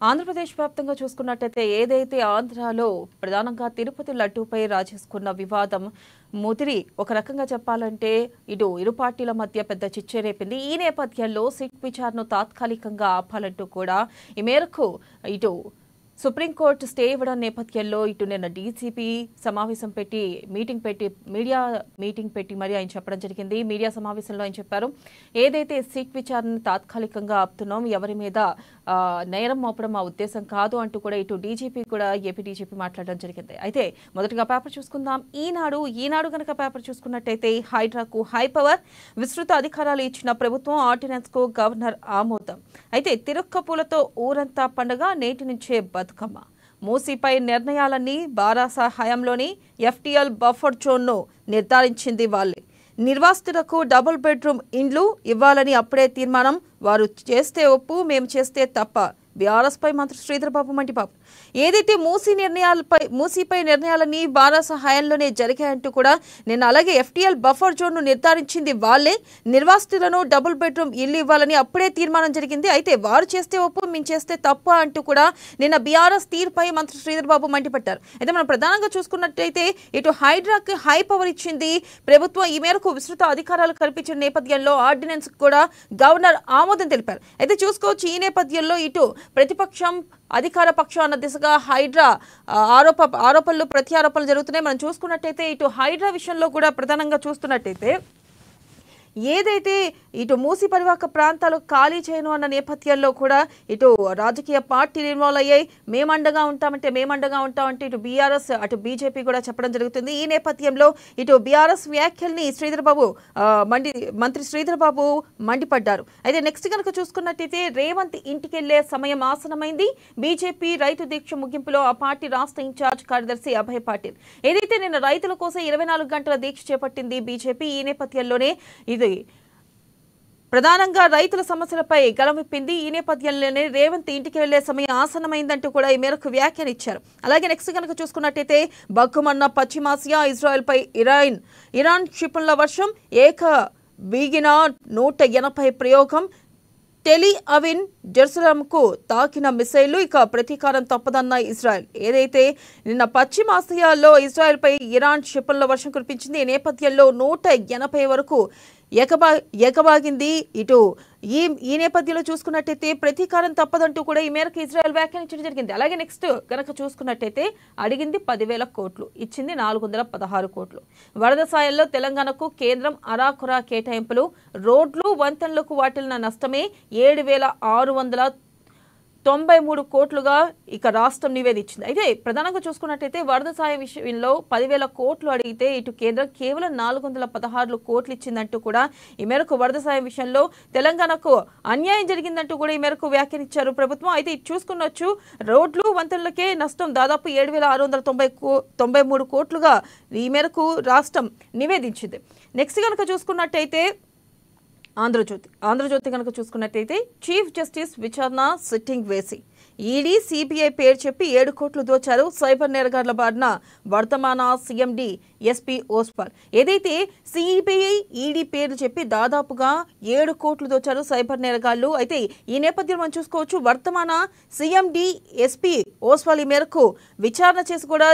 ఆంధ్రప్రదేశ్ వ్యాప్తంగా చూసుకున్నట్టయితే ఏదైతే ఆంధ్రాలో ప్రధానంగా తిరుపతి లడ్డూపై రాజేసుకున్న వివాదం ముదిరి ఒక రకంగా చెప్పాలంటే ఇరు పార్టీల మధ్య పెద్ద చిచ్చెరేపింది. ఈ నేపథ్యంలో సిట్ విచారణను తాత్కాలికంగా ఆపాలంటూ కూడా ఈ మేరకు ఇటు సుప్రీంకోర్టు స్టే ఇవ్వడం నేపథ్యంలో నిన్న డీసీపీ సమావేశం పెట్టి మీడియా మీటింగ్ పెట్టి మరి ఆయన చెప్పడం జరిగింది. మీడియా సమావేశంలో ఆయన చెప్పారు, ఏదైతే సిట్ విచారణను తాత్కాలికంగా ఆపుతున్నాం, ఎవరి మీద నేరం మోపడం మా ఉద్దేశం కాదు అంటూ కూడా ఇటు డీజీపీ కూడా ఏపీ డీజీపీ మాట్లాడడం జరిగింది. అయితే మొదటగా పేపర్ చూసుకుందాం. ఈనాడు గనక పేపర్ చూసుకున్నట్టయితే హైడ్రాకు హై పవర్, విస్తృత అధికారాలు ఇచ్చిన ప్రభుత్వం, ఆర్డినెన్స్ కు గవర్నర్ ఆమోదం. అయితే తిరుక్కపూలతో ఊరంతా పండుగ, నేటి నుంచే బతుకమ్మ. మూసీపై నిర్ణయాలన్నీ బారాస హయాంలోని ఎఫ్టీఎల్ బఫర్ జోన్ను నిర్ధారించింది వాళ్ళే. నిర్వాసితులకు డబుల్ బెడ్రూమ్ ఇండ్లు ఇవ్వాలని అప్పుడే తీర్మానం, వారు చేస్తే ఒప్పు, మేము చేస్తే తప్ప. బీఆర్ఎస్ పై మంత్రి శ్రీధర్ బాబు మండిపాపు. ఏదైతే మూసీపై నిర్ణయాలన్నీ బారాస హయాంలోనే జరిగాయంటూ కూడా నిన్న అలాగే ఎఫ్టీఎల్ బఫర్ జోన్ను నిర్ధారించింది వాళ్ళే. నిర్వాసితులను డబుల్ బెడ్రూమ్ ఇల్లు ఇవ్వాలని అప్పుడే తీర్మానం జరిగింది. అయితే వారు చేస్తే ఒప్పు, మేము చేస్తే తప్ప అంటూ కూడా నిన్న బీఆర్ఎస్ తీరుపై మంత్రి శ్రీధర్ బాబు మండిపడ్డారు. అయితే మనం ప్రధానంగా చూసుకున్నట్టయితే ఇటు హైడ్రాకి హై పవర్ ఇచ్చింది ప్రభుత్వం. ఈ మేరకు విస్తృత అధికారాలు కల్పించిన నేపథ్యంలో ఆర్డినెన్స్ కూడా గవర్నర్ ఆమోదం తెలిపారు. అయితే చూసుకోవచ్చు, ఈ నేపథ్యంలో ఇటు ప్రతిపక్షం అధికార పక్షం అన్న దిశగా హైడ్రా ఆరోపణలు ప్రత్యారోపణలు జరుగుతున్నాయి. మనం చూసుకున్నట్టయితే ఇటు హైడ్రా విషయంలో కూడా ప్రధానంగా చూస్తున్నట్టయితే ఏదైతే ఇటు మూసి పరివాహక ప్రాంతాలు ఖాళీ చేయను అన్న నేపథ్యంలో కూడా ఇటు రాజకీయ పార్టీలు ఇన్వాల్వ్ అయ్యాయి. మేమండగా ఉంటామంటే ఇటు బీఆర్ఎస్ అటు బీజేపీ కూడా చెప్పడం జరుగుతుంది. ఈ నేపథ్యంలో ఇటు బీఆర్ఎస్ వ్యాఖ్యల్ని మంత్రి శ్రీధర్ బాబు మండిపడ్డారు. అయితే నెక్స్ట్ కనుక చూసుకున్నట్టయితే రేవంత్ ఇంటికి వెళ్లే సమయం ఆసనమైంది. బీజేపీ రైతు దీక్ష ముగింపులో ఆ పార్టీ రాష్ట్ర ఇన్ఛార్జ్ కార్యదర్శి అభయ్ పాటిల్ ఏదైతే నిన్న రైతుల కోసం 24 గంటల దీక్ష చేపట్టింది బీజేపీ. ఈ నేపథ్యంలోనే ఇది ప్రధానంగా రైతుల సమస్యలపై గళమిప్పింది. ఈ నేపథ్యంలోనే రేవంత్ ఇంటికి వెళ్లే సమయం ఆసన్నమైందంటూ కూడా ఈ మేరకు వ్యాఖ్యానిచ్చారు. అలాగే నెక్స్ట్ కనుక చూసుకున్నట్టయితే బగ్గుమన్న పశ్చిమాసియా, ఇజ్రాయెల్పై ఇరాన్ క్షిపణుల వర్షం, వీగిన 180 ప్రయోగం, టెలి అవిన్ జెరూసలంకు తాకిన మిసైళ్లు, ఇక ప్రతీకారం తప్పదన్న ఇజ్రాయెల్. ఏదైతే నిన్న పశ్చిమాసియాలో ఇజ్రాయెల్పై ఇరాన్ క్షిపణుల వర్షం కురిపించింది. ఈ నేపథ్యంలో 180 వరకు ఎగబాగింది. ఇటు ఈ నేపథ్యంలో చూసుకున్నట్టయితే ప్రతీకారం తప్పదంటూ కూడా ఈ మేరకు ఇజ్రాయెల్ వ్యాఖ్యానించడం జరిగింది. అలాగే నెక్స్ట్ కనుక చూసుకున్నట్టయితే అడిగింది 10,000 కోట్లు, ఇచ్చింది 416 కోట్లు. వరద సాయంలో తెలంగాణకు కేంద్రం అరాకొరా కేటాయింపులు, రోడ్లు వంతెనలకు వాటిల్లిన నష్టమే 7,693 కోట్లుగా ఇక రాష్ట్రం నివేదించింది. అయితే ప్రధానంగా చూసుకున్నట్టయితే వరద సాయం విషయంలో 10,000 కోట్లు అడిగితే ఇటు కేంద్రం కేవలం 416 కోట్లు ఇచ్చిందంటూ కూడా ఈ మేరకు వరద సాయం విషయంలో తెలంగాణకు అన్యాయం జరిగిందంటూ కూడా ఈ మేరకు వ్యాఖ్యానించారు ప్రభుత్వం. అయితే చూసుకున్నచ్చు, రోడ్లు వంతెనలకే నష్టం దాదాపు 7,693 కోట్లుగా ఈ మేరకు రాష్ట్రం నివేదించింది. నెక్స్ట్ కనుక చూసుకున్నట్టయితే ఆంధ్రజ్యోతి కనుక చూసుకున్నట్టయితే చీఫ్ జస్టిస్ విచారణ సిట్టింగ్ వేసి ఈడీ సిబిఐ పేరు చెప్పి 7 కోట్లు దోచారు. సైబర్ నేరగాళ్ల బారిన వర్తమాన సీఎండి ఎస్పీ ఓస్వాల్. ఏదైతే సిబిఐ ఈడీ పేర్లు చెప్పి దాదాపుగా 7 కోట్లు దోచారు సైబర్ నేరగాళ్లు. అయితే ఈ నేపథ్యంలో మనం చూసుకోవచ్చు, వర్తమాన సీఎండి ఎస్పీ ఓస్వాల్ ఈ మేరకు విచారణ చేసి కూడా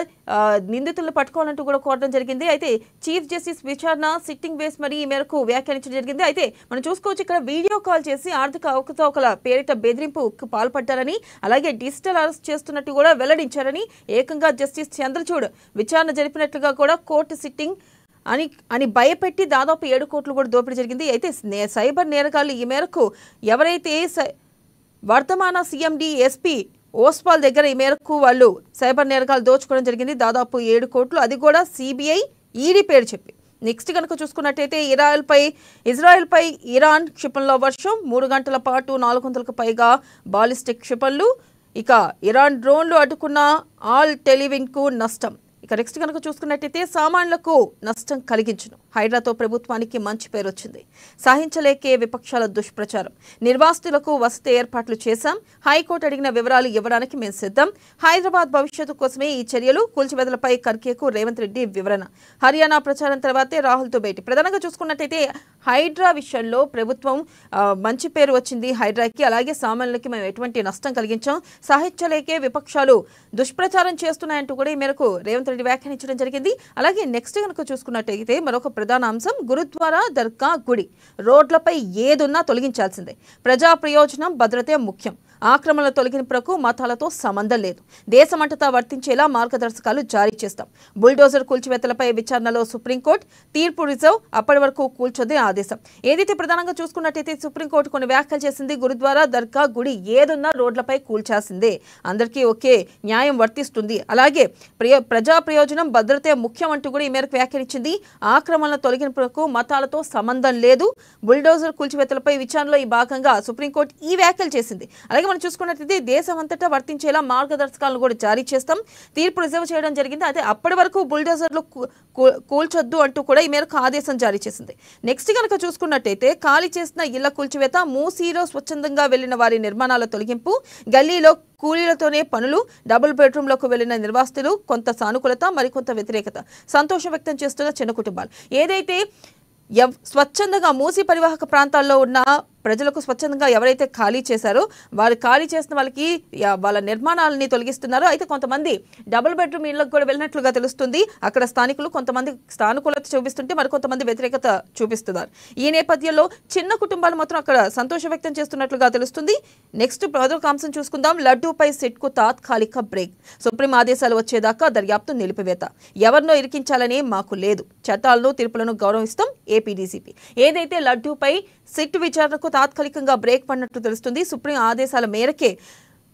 నిందితులను పట్టుకోవాలంటూ కూడా కోరడం జరిగింది. అయితే చీఫ్ జస్టిస్ విచారణ సిట్టింగ్ వేసి మరి ఈ మేరకు వ్యాఖ్యానించడం జరిగింది. అయితే మనం చూసుకోవచ్చు, ఇక్కడ వీడియో కాల్ చేసి ఆర్థిక అవకతవకల పేరిట బెదిరింపుకు పాల్పడ్డారని, అలాగే డిజిటల్ అరెస్ట్ చేస్తున్నట్టు కూడా వెల్లడించారని, ఏకంగా జస్టిస్ చంద్రచూడ్ విచారణ జరిపినట్లుగా కూడా కోర్టు సిట్టింగ్ అని భయపెట్టి దాదాపు 7 కోట్లు కూడా దోపిడీ జరిగింది. అయితే సైబర్ నేరగాళ్లు ఈ మేరకు ఎవరైతే వర్తమాన సీఎండి ఎస్పీ ఓస్వాల్ దగ్గర ఈ మేరకు వాళ్ళు సైబర్ నేరగాళ్లు దోచుకోవడం జరిగింది దాదాపు 7 కోట్లు, అది కూడా సిబిఐ ఈడీ పేరు చెప్పి. నెక్స్ట్ కనుక చూసుకున్నట్టయితే ఇజ్రాయెల్పై ఇరాన్ క్షిపణుల వర్షం, 3 గంటల పాటు 400కు పైగా బాలిస్టిక్ క్షిపణులు, ఇక ఇరాన్ డ్రోన్లు అడ్డుకున్న ఆల్ టెలివిన్కు నష్టం. ఇక నెక్స్ట్ కనుక చూసుకున్నట్టయితే సామాన్యులకు నష్టం కలిగించును. హైడ్రాతో ప్రభుత్వానికి మంచి పేరు వచ్చింది. సహించలేకే విపక్షాల దుష్ప్రచారం. నిర్వాసితులకు వసతి ఏర్పాట్లు చేశాం. హైకోర్టు అడిగిన వివరాలు ఇవ్వడానికి మేము సిద్ధం. హైదరాబాద్ భవిష్యత్తు కోసమే ఈ చర్యలు. కూల్చివేతలపై ఖర్గేకు రేవంత్ రెడ్డి వివరణ. హర్యానా ప్రచారం తర్వాతే రాహుల్తో భేటీ. ప్రధానంగా చూసుకున్నట్టయితే హైడ్రా విషయంలో ప్రభుత్వం మంచి పేరు వచ్చింది హైడ్రాకి. అలాగే సామాన్యులకి మేము ఎటువంటి నష్టం కలిగించాం. సహించలేకే విపక్షాలు దుష్ప్రచారం చేస్తున్నాయంటూ కూడా ఈ మేరకు రేవంత్ రెడ్డి వ్యాఖ్యానించడం జరిగింది. అలాగే నెక్స్ట్ కనుక చూసుకున్నట్టయితే మరొక ప్రధాన అంశం గురుద్వారా, దర్గా, గుడి రోడ్లపై ఏదున్నా తొలగించాల్సిందే. ప్రజా ప్రయోజనం, భద్రతే ముఖ్యం. ఆక్రమణల తొలగింపులకు మతాలతో సంబంధం లేదు. దేశమంతటా వర్తించేలా మార్గదర్శకాలు జారీ చేస్తాం. బుల్డోజర్ కూల్చివేతలపై విచారణలో సుప్రీంకోర్టు తీర్పు రిజర్వ్. అప్పటి వరకు కూల్చొద్దే ఆదేశం. ఏదైతే ప్రధానంగా చూసుకున్నట్టయితే సుప్రీంకోర్టు కొన్ని వ్యాఖ్యలు చేసింది. గురుద్వారా, దర్గా, గుడి ఏదున్నా రోడ్లపై కూల్చాల్సిందే. అందరికీ ఒకే న్యాయం వర్తిస్తుంది. అలాగే ప్రజా ప్రయోజనం, భద్రతే ముఖ్యం అంటూ కూడా ఈ మేరకు వ్యాఖ్యానించింది. ఆక్రమణల తొలగింపులకు మతాలతో సంబంధం లేదు. బుల్డోజర్ కూల్చివేతలపై విచారణలో ఈ భాగంగా సుప్రీంకోర్టు ఈ వ్యాఖ్యలు చేసింది. అలాగే మనం చూసుకున్నట్లయితే దేశమంతటా వర్తించేలా మార్గదర్శకాలను కూడా జారీ చేస్తాం. తీర్పు రిజర్వ్ చేయడం జరిగింది. అయితే అప్పటి వరకు బుల్డోజర్లు కూల్చొద్దు అంటూ కూడా ఈ మేరకు ఆదేశం జారీ చేసింది. నెక్స్ట్ కనుక చూసుకున్నట్టయితే ఖాళీ చేసిన ఇళ్ల కూల్చివేత, మూసీలో స్వచ్ఛందంగా వెళ్లిన వారి నిర్మాణాల తొలగింపు, గల్లీలో కూలీలతోనే పనులు, డబుల్ బెడ్రూమ్లకు వెళ్లిన నిర్వాసితులు, కొంత సానుకూలత, మరికొంత వ్యతిరేకత. సంతోషం వ్యక్తం చేస్తున్న చిన్న కుటుంబాలు. ఏదైతే స్వచ్ఛందంగా మూసీ పరివాహక ప్రాంతాల్లో ఉన్న ప్రజలకు స్వచ్ఛందంగా ఎవరైతే ఖాళీ చేశారో వారు ఖాళీ చేసిన వాళ్ళకి వాళ్ళ నిర్మాణాలని తొలగిస్తున్నారు. అయితే కొంతమంది డబుల్ బెడ్రూమ్ ఇళ్లకు కూడా వెళ్ళినట్లుగా తెలుస్తుంది. అక్కడ స్థానికులు కొంతమంది సానుకూలత చూపిస్తుంటే మరికొంతమంది వ్యతిరేకత చూపిస్తున్నారు. ఈ నేపథ్యంలో చిన్న కుటుంబాలు మాత్రం అక్కడ సంతోషం వ్యక్తం చేస్తున్నట్లుగా తెలుస్తుంది. నెక్స్ట్ మరొక అంశం చూసుకుందాం. లడ్డూపై సిట్కు తాత్కాలిక బ్రేక్. సుప్రీం ఆదేశాలు వచ్చేదాకా దర్యాప్తు నిలిపివేత. ఎవరినో ఇరికించాలని మాకు లేదు. చట్టాలను, తీర్పులను గౌరవిస్తాం. ఏపీ డీజీపీ ఏదైతే లడ్డూపై సిట్ విచారణకు తాత్కాలికంగా బ్రేక్ పడినట్టు తెలుస్తుంది. సుప్రీం ఆదేశాల మేరకే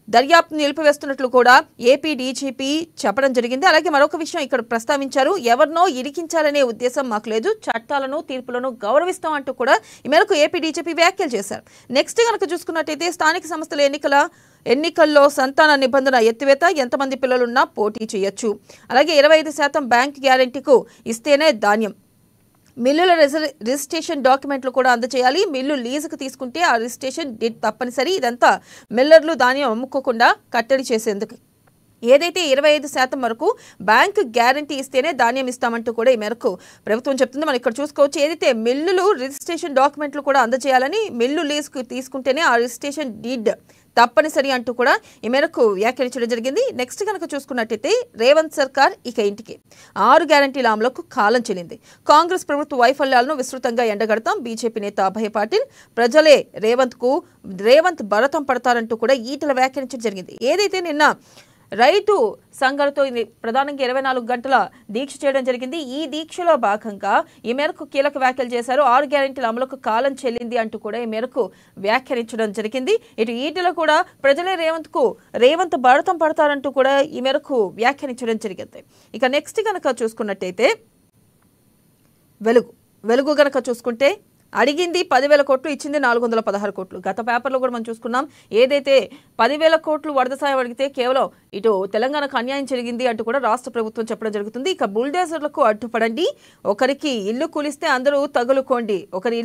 దర్యాప్తు నిలిపివేస్తున్నట్లు కూడా ఏపీ డీజీపీ చెప్పడం జరిగింది. అలాగే మరొక విషయం ఇక్కడ ప్రస్తావించారు. ఎవరినో ఇరికించాలనే ఉద్దేశం మాకు లేదు. చట్టాలను, తీర్పులను గౌరవిస్తాం అంటూ కూడా ఈ మేరకు ఏపీ డీజీపీ వ్యాఖ్యలు చేశారు. నెక్స్ట్ కనుక చూసుకున్నట్టయితే స్థానిక సంస్థల ఎన్నికల్లో సంతాన నిబంధన ఎత్తివేత. ఎంతమంది పిల్లలున్నా పోటీ చేయొచ్చు. అలాగే 25% బ్యాంక్ గ్యారెంటీకు ఇస్తేనే ధాన్యం. మిల్లుల రిజిస్ట్రేషన్ డాక్యుమెంట్లు కూడా అందజేయాలి. మిల్లు లీజుకు తీసుకుంటే ఆ రిజిస్ట్రేషన్ డీడ్ తప్పనిసరి. ఇదంతా మిల్లర్లు ధాన్యం అమ్ముకోకుండా కట్టడి చేసేందుకు. ఏదైతే 25% వరకు బ్యాంకు గ్యారంటీ ఇస్తేనే ధాన్యం ఇస్తామంటూ కూడా ఈ మేరకు ప్రభుత్వం చెప్తుంది. మనం ఇక్కడ చూసుకోవచ్చు. ఏదైతే మిల్లులు రిజిస్ట్రేషన్ డాక్యుమెంట్లు కూడా అందజేయాలని, మిల్లు లీజుకు తీసుకుంటేనే ఆ రిజిస్ట్రేషన్ డీడ్ తప్పనిసరి అంటూ కూడా ఈ మేరకు వ్యాఖ్యానించడం జరిగింది. నెక్స్ట్ కనుక చూసుకున్నట్టయితే రేవంత్ సర్కార్ ఇక ఇంటికి 6 గ్యారంటీల అమలుకు కాలం చెల్లింది. కాంగ్రెస్ ప్రభుత్వ వైఫల్యాలను విస్తృతంగా ఎండగడతాం. బీజేపీ నేత అభయ్ పాటిల్ ప్రజలే రేవంత్ భరతం పడతారంటూ కూడా ఈటల వ్యాఖ్యానించడం జరిగింది. ఏదైతే నిన్న రైతు సంఘాలతో ప్రధానంగా 24 గంటల దీక్ష చేయడం జరిగింది. ఈ దీక్షలో భాగంగా ఈ మేరకు కీలక వ్యాఖ్యలు చేశారు. 6 గ్యారెంటీల అమలుకు కాలం చెల్లింది అంటూ కూడా ఈ మేరకు వ్యాఖ్యానించడం జరిగింది. ఇటు ఈటల కూడా ప్రజలే రేవంత్ భరతం పడతారంటూ కూడా ఈ మేరకు వ్యాఖ్యానించడం జరిగింది. ఇక నెక్స్ట్ కనుక చూసుకున్నట్టయితే వెలుగు కనుక చూసుకుంటే అడిగింది 10,000 కోట్లు, ఇచ్చింది 416 కోట్లు. గత పేపర్లో కూడా మనం చూసుకున్నాం. ఏదైతే 10,000 కోట్లు వరద సాయం అడిగితే కేవలం ఇటు తెలంగాణకు అన్యాయం జరిగింది అంటూ కూడా రాష్ట్ర ప్రభుత్వం చెప్పడం జరుగుతుంది. ఇక బుల్డోజర్లకు అడ్డుపడండి, ఒకరికి ఇల్లు కూలిస్తే అందరూ తగులుకోండి, ఒక్కరి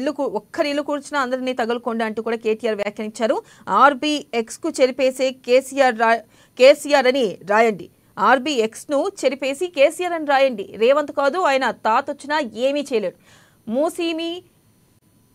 ఇల్లు కూర్చున్నా అందరినీ తగులుకోండి అంటూ కూడా కేటీఆర్ వ్యాఖ్యానించారు. RBX కు చెరిపేసే కేసీఆర్ అని రాయండి. RBX ను చెరిపేసి కేసీఆర్ అని రాయండి. రేవంత్ కాదు, ఆయన తాతొచ్చినా ఏమీ చేయలేడు. మూసీమి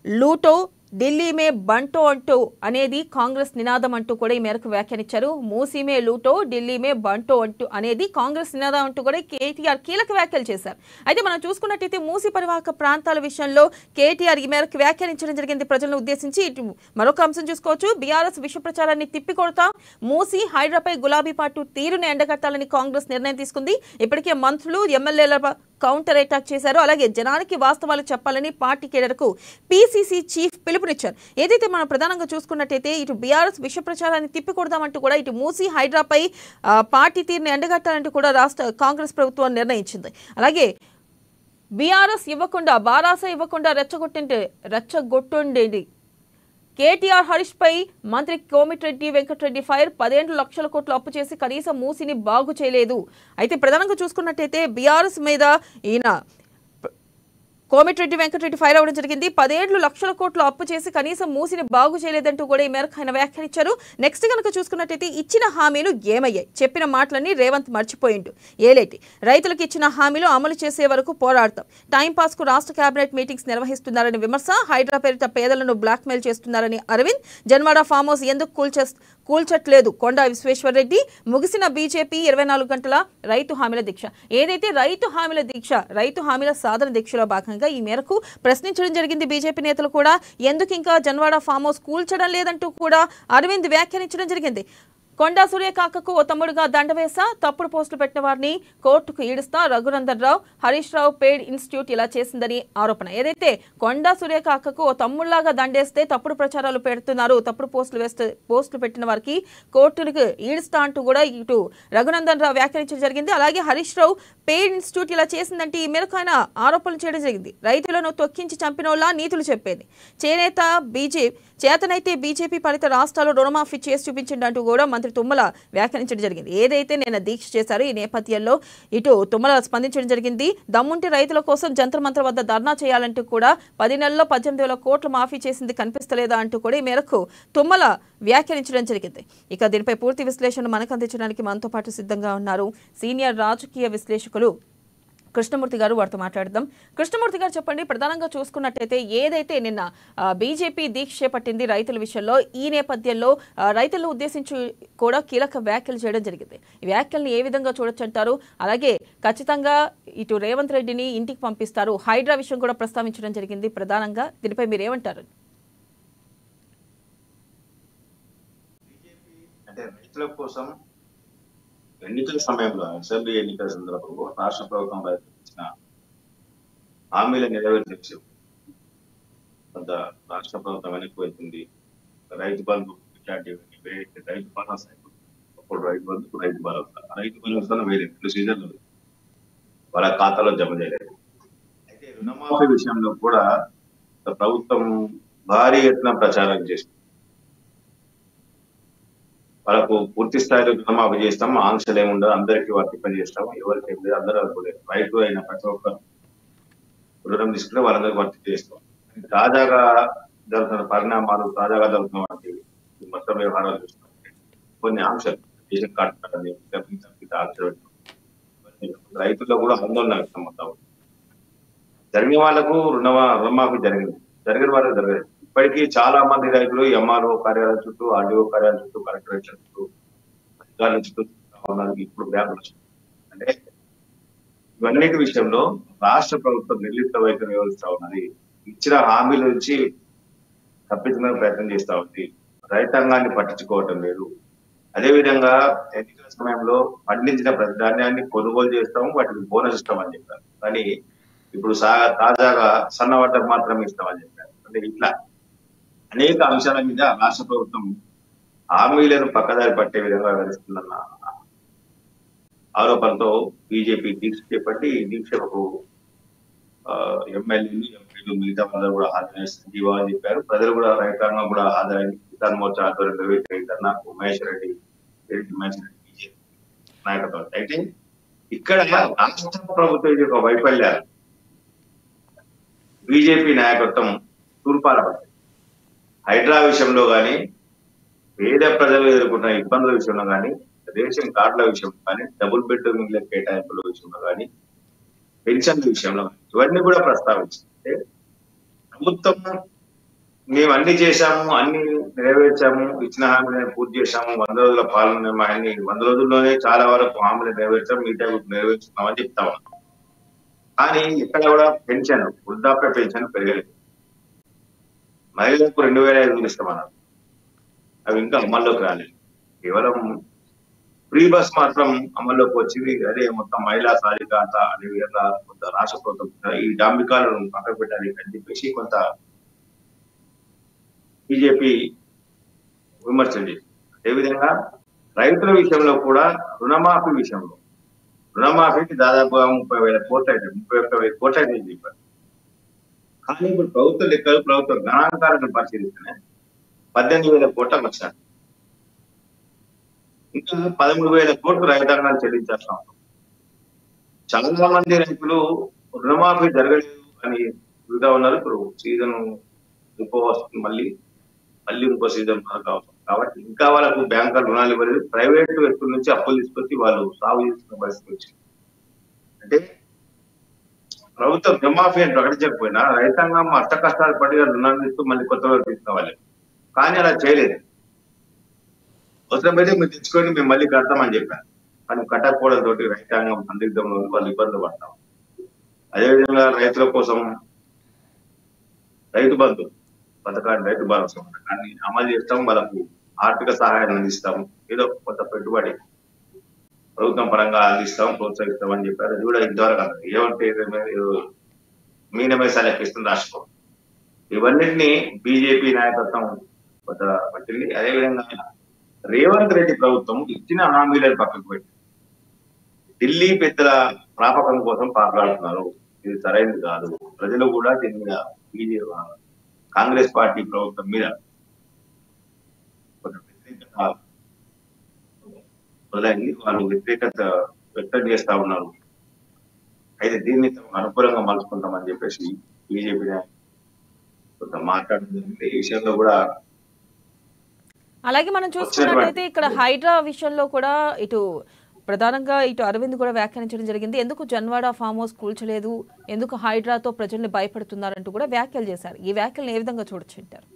లూటో ఢిల్లీ మే బంటో అంటూ అనేది కాంగ్రెస్ నినాదం అంటూ కూడా ఈ మేరకు వ్యాఖ్యానించారు. మూసీమే లూటో ఢిల్లీ మే బంటో అంటూ అనేది కాంగ్రెస్ నినాదం అంటూ కూడా కేటీఆర్ కీలక వ్యాఖ్యలు చేశారు. అయితే మనం చూసుకున్నట్టయితే మూసీ పరివాహక ప్రాంతాల విషయంలో కేటీఆర్ ఈ మేరకు వ్యాఖ్యానించడం జరిగింది ప్రజలను ఉద్దేశించి. ఇటు మరొక అంశం చూసుకోవచ్చు. బీఆర్ఎస్ విష ప్రచారాన్ని తిప్పికొడతాం. మూసీ హైడ్రాపై గులాబీ పార్టీ తీరును ఎండగట్టాలని కాంగ్రెస్ నిర్ణయం తీసుకుంది. ఇప్పటికే మంత్రులు, ఎమ్మెల్యేల కౌంటర్ అటాక్ చేశారు. అలాగే జనానికి వాస్తవాలు చెప్పాలని పార్టీ కేడర్కు పీసీసీ చీఫ్ పిలుపునిచ్చారు. ఏదైతే మనం ప్రధానంగా చూసుకున్నట్టయితే ఇటు బీఆర్ఎస్ విష ప్రచారాన్ని తిప్పికొడదామంటూ కూడా ఇటు మూసీ హైడ్రాపై పార్టీ తీరుని ఎండగట్టాలంటూ కూడా రాష్ట్ర కాంగ్రెస్ ప్రభుత్వం నిర్ణయించింది. అలాగే బీఆర్ఎస్ ఇవ్వకుండా, బారాస ఇవ్వకుండా రెచ్చగొట్టుండేది కేటీఆర్ హరీష్ పై మంత్రి కోమిటిరెడ్డి వెంకటరెడ్డి ఫైర్ 10 లక్షల కోట్లు అప్పు చేసి కనీసం మూసిని బాగు చేయలేదు. అయితే ప్రధానంగా చూసుకున్నట్టయితే బీఆర్ఎస్ మీద ఈయన కోమిటిరెడ్డి వెంకటరెడ్డి ఫైర్ అవ్వడం జరిగింది. 10 లక్షల కోట్లు అప్పు చేసి కనీసం మూసిని బాగు చేయలేదంటూ కూడా ఈ మేరకు ఆయన వ్యాఖ్యానించారు. నెక్స్ట్ కనుక చూసుకున్నట్టయితే ఇచ్చిన హామీలు ఏమయ్యాయి, చెప్పిన మాటలన్నీ రేవంత్ మర్చిపోయిండు. ఏలేటి రైతులకు ఇచ్చిన హామీలు అమలు చేసే వరకు పోరాడతాం. టైంపాస్ కు రాష్ట్ర కేబినెట్ మీటింగ్స్ నిర్వహిస్తున్నారని విమర్శ. హైడ్రా పేరిట పేదలను బ్లాక్మెయిల్ చేస్తున్నారని అరవింద్. జన్వాడ ఫామ్ హౌస్ ఎందుకు కూల్చట్లేదు కొండా విశ్వేశ్వరరెడ్డి. ముగిసిన బీజేపీ 24 గంటల రైతు హామీల దీక్ష. ఏదైతే రైతు హామీల సాధన దీక్షలో భాగంగా ఈ మేరకు ప్రశ్నించడం జరిగింది. బీజేపీ నేతలు కూడా ఎందుకు ఇంకా జన్వాడ ఫామ్ హౌస్ కూల్చడం లేదంటూ కూడా అరవింద్ వ్యాఖ్యానించడం జరిగింది. కొండా సూర్యకాకకు ఓ తమ్ముడుగా దండవేసా, తప్పుడు పోస్టులు పెట్టిన వారిని కోర్టుకు ఈడుస్తా, రఘునందన్ రావు హరీష్ రావు పెయిడ్ ఇన్స్టిట్యూట్ ఇలా చేసిందని ఆరోపణ. ఏదైతే కొండా సూర్యకాకకు ఓ తమ్ముళ్లాగా దండేస్తే తప్పుడు ప్రచారాలు పెడుతున్నారు, తప్పుడు పోస్టులు పెట్టిన వారికి కోర్టులకు ఈడుస్తా అంటూ కూడా ఇటు రఘునందన్ రావు వ్యాఖ్యానించడం జరిగింది. అలాగే హరీష్ రావు పెయిడ్ ఇన్స్టిట్యూట్ ఇలా చేసిందంటే ఈ మేరకు ఆయన ఆరోపణలు చేయడం జరిగింది. రైతులను తొక్కించి చంపినోళ్ళ నీతులు చెప్పేది చేతనైతే బీజేపీ పాలిత రాష్ట్రాలు రుణమాఫీ చేసి చూపించిందంటూ కూడా మంత్రి తుమ్మల వ్యాఖ్యానించడం జరిగింది. ఏదైతే నేను దీక్ష చేశారో ఈ నేపథ్యంలో ఇటు తుమ్మల స్పందించడం జరిగింది. దమ్ముంటే రైతుల కోసం జంతర్ మంత్ర వద్ద ధర్నా చేయాలంటూ కూడా 10 నెలల్లో 18,000 కోట్లు మాఫీ చేసింది కనిపిస్తలేదా అంటూ కూడా ఈ మేరకు తుమ్మల వ్యాఖ్యానించడం జరిగింది. ఇక దీనిపై పూర్తి విశ్లేషణ మనకు అందించడానికి మనతో పాటు సిద్ధంగా ఉన్నారు సీనియర్ రాజకీయ విశ్లేషకులు కృష్ణమూర్తి గారు. వారితో మాట్లాడదాం. కృష్ణమూర్తి గారు చెప్పండి, ప్రధానంగా చూసుకున్నట్టయితే ఏదైతే నిన్న బీజేపీ దీక్ష చేపట్టింది రైతుల విషయంలో, ఈ నేపథ్యంలో రైతులను ఉద్దేశించి కూడా కీలక వ్యాఖ్యలు చేయడం జరిగింది. ఈ వ్యాఖ్యలను ఏ విధంగా చూడొచ్చు అంటారు? అలాగే ఖచ్చితంగా ఇటు రేవంత్ రెడ్డిని ఇంటికి పంపిస్తారు, హైడ్రా విషయం కూడా ప్రస్తావించడం జరిగింది. ప్రధానంగా దీనిపై మీరు ఏమంటారు? అంటే రైతుల కోసం ఎన్నికల సమయంలో అసెంబ్లీ ఎన్నికల సందర్భంలో రాష్ట్ర ప్రభుత్వం ఇచ్చిన హామీల నెరవేర్చే కొంత రాష్ట్ర ప్రభుత్వం వెనక్కిపోతుంది. రైతు బంధు ఇట్లాంటివి రైతు భరోసా, అప్పుడు రైతు బంధు రైతు భరోసా వేరే 2 సీజన్లు వాళ్ళ ఖాతాలో జమ చేయలేదు. అయితే రుణమాఫీ విషయంలో కూడా ప్రభుత్వం భారీ ఎత్తున ప్రచారం చేస్తుంది. వాళ్ళకు పూర్తి స్థాయిలో రుణమాఫీ చేస్తాం, ఆంక్షలు ఏముండదు, అందరికీ వర్తింపజేస్తాం, ఎవరికి ఏం లేదు, అందరూ అనుకోలేదు. రైతు అయిన ప్రతి ఒక్కరు రుణం తీసుకుంటే వాళ్ళందరికీ వర్తి చేస్తాం. తాజాగా జరుగుతున్న పరిణామాలు, తాజాగా జరుగుతున్న వాటి మొత్తం వ్యవహారాలు చూస్తున్నాం. కొన్ని ఆంక్షలు రేషన్ కార్డు ఆంక్షలు రైతుల్లో కూడా ఆందోళన వ్యక్తం అవుతాం. జరిగిన వాళ్ళకు రుణమాఫీ జరిగిన వాళ్ళకి జరగలేదు. ఇప్పటికీ చాలా మంది రైతులు ఎంఆర్ఓ కార్యాలయం చుట్టూ, ఆర్డీఓ కార్యాలయం చుట్టూ, కలెక్టరేట్ చుట్టూ, అధికారుల చుట్టూ ఉన్నారు. ఇప్పుడు బ్యాంకుల చుట్టూ. అంటే ఇవన్నిటి విషయంలో రాష్ట్ర ప్రభుత్వం నిర్లిప్త వైఖరి వ్యవహరిస్తా ఉన్నది. ఇచ్చిన హామీల నుంచి తప్పించుకునే ప్రయత్నం చేస్తా ఉంది. రైతాంగాన్ని పట్టించుకోవటం లేదు. అదేవిధంగా ఎన్నికల సమయంలో పండించిన ప్రతి ధాన్యాన్ని కొనుగోలు చేస్తాము, వాటికి బోనస్ ఇస్తామని చెప్పారు. కానీ ఇప్పుడు తాజాగా సన్నవడ్డకు మాత్రమే ఇస్తామని చెప్పారు. అంటే ఇట్లా అనేక అంశాల మీద రాష్ట్ర ప్రభుత్వం హామీలను పక్కదారి పట్టే విధంగా వ్యవహరిస్తుందన్న ఆరోపణతో బీజేపీ దీక్ష చేపట్టి దీక్షకు ఎమ్మెల్యేలు, ఎంపీలు, మిగతా అందరూ కూడా హాజరై సంజీవాలని చెప్పారు. ప్రజలు కూడా, రైతాంగం కూడా హాజరైంది. కిసాన్ మోర్చా ఆధ్వర్యంలో మహేష్ రెడ్డి బీజేపీ నాయకత్వం. అయితే ఇక్కడ రాష్ట్ర ప్రభుత్వం యొక్క వైఫల్యాలు బీజేపీ నాయకత్వం తూర్పారపడింది. హైడ్రా విషయంలో కానీ, పేద ప్రజలు ఎదుర్కొంటున్న ఇబ్బందుల విషయంలో కానీ, రేషన్ కార్డుల విషయంలో కానీ, డబుల్ బెడ్రూమ్ ఇళ్ల కేటాయింపుల విషయంలో కానీ, పెన్షన్ల విషయంలో కానీ, ఇవన్నీ కూడా ప్రస్తావించింది. ప్రభుత్వం మేము అన్ని చేశాము, అన్ని నెరవేర్చాము, ఇచ్చిన హామీలను పూర్తి చేశాము, 100 రోజుల పాలన అన్ని 100 రోజుల్లోనే చాలా వరకు హామీలు నెరవేర్చాము, మిగతా నెరవేర్చున్నామని చెప్తా ఉన్నాం. కానీ ఇక్కడ కూడా పెన్షన్, వృద్ధాప్య పెన్షన్ పెరగలేదు. మహిళలకు 2,500 ఇస్తామన్నారు. అవి ఇంకా అమల్లోకి రాలేదు. కేవలం ఫ్రీ బస్ మాత్రం అమల్లోకి వచ్చింది. అదే మొత్తం మహిళా సాధికారత అనే విధంగా కొంత రాష్ట్ర ప్రభుత్వం ఈ డాంబికాలను పక్కన పెట్టాలి అని చెప్పేసి కొంత బీజేపీ విమర్శలు చేసింది. అదేవిధంగా రైతుల విషయంలో కూడా రుణమాఫీ విషయంలో రుణమాఫీకి దాదాపుగా 30,000 కోట్లు అయితే 31,000 కోట్లు అయితే చెప్పారు. కానీ ఇప్పుడు ప్రభుత్వ లెక్కలు, ప్రభుత్వ గణాంకాలను పరిశీలిస్తున్నాయి. 18,000 కోట్లకు వచ్చినట్టు. ఇంకా 13,000 కోట్లు రైతాంగాన్ని చెల్లించాల్సిన అవసరం. చాలా మంది రైతులు రుణమాఫీ జరగలేదు అని చూద్దా ఉన్నారు. ఇప్పుడు సీజన్ ఇంకో వస్తుంది, మళ్ళీ మళ్ళీ ఇంకో సీజన్ మనకు అవసరం కాబట్టి ఇంకా వాళ్ళకు బ్యాంకులు రుణాలు ఇవ్వలేదు. ప్రైవేట్ వ్యక్తుల నుంచి అప్పులు తీసుకొచ్చి వాళ్ళు సాగు చేసుకున్న పరిస్థితి వచ్చింది. అంటే ప్రభుత్వం రుణమాఫీ అని ప్రకటించకపోయినా రైతాంగం అష్ట కష్టాలు పడి రుణాలు ఇస్తూ మళ్ళీ కొత్త వాళ్ళు తీసుకోవాలి. కానీ అలా చేయలేదు. అవసరమైతే మీరు తెచ్చుకొని మేము మళ్ళీ కడతామని చెప్పారు. కానీ కట్టకపోవడం తోటి రైతాంగం సందిగ్ధంలో వాళ్ళు ఇబ్బందులు పడతాం. అదేవిధంగా రైతుల కోసం రైతు బంధు పథకాన్ని, రైతు భరోసా పథకాన్ని అమలు చేస్తాం. వాళ్ళకు ఆర్థిక సహాయాన్ని అందిస్తాం, ఏదో కొంత పెట్టుబడి ప్రభుత్వం పరంగా అందిస్తాం, ప్రోత్సహిస్తాం అని చెప్పారు. అది కూడా ఇంతవరకు అన్నారు. ఏమంటే మీనమే సెలెక్కిస్తుంది రాష్ట్రం. ఇవన్నిటినీ బీజేపీ నాయకత్వం కొంత పట్టింది. అదేవిధంగా రేవంత్ రెడ్డి ప్రభుత్వం ఇచ్చిన హామీలను పక్కకు పెట్టి ఢిల్లీ పెద్దల ప్రాపకం కోసం పాల్గొడుతున్నారు. ఇది సరైనది కాదు. ప్రజలు కూడా దీని మీద బీజేపీ కాంగ్రెస్ పార్టీ ప్రభుత్వం మీద కొంత వ్యతిరేకత మొదలైంది. వాళ్ళు వ్యతిరేకత వ్యక్తం చేస్తా ఉన్నారు. అయితే దీన్ని అనుకూలంగా మలుచుకుంటామని చెప్పేసి బీజేపీ కొంత మాట్లాడుతుంది. ఈ విషయంలో కూడా అలాగే మనం చూసుకున్నట్లయితే ఇక్కడ హైడ్రా విషయంలో కూడా ఇటు ప్రధానంగా ఇటు అరవింద్ కూడా వ్యాఖ్యానించడం జరిగింది. ఎందుకు జన్వాడ ఫామ్ హౌస్ కూల్చలేదు, ఎందుకు హైడ్రాతో ప్రజల్ని భయపడుతున్నారంటూ కూడా వ్యాఖ్యలు చేశారు. ఈ వ్యాఖ్యలను ఏ విధంగా చూడొచ్చుంటారు?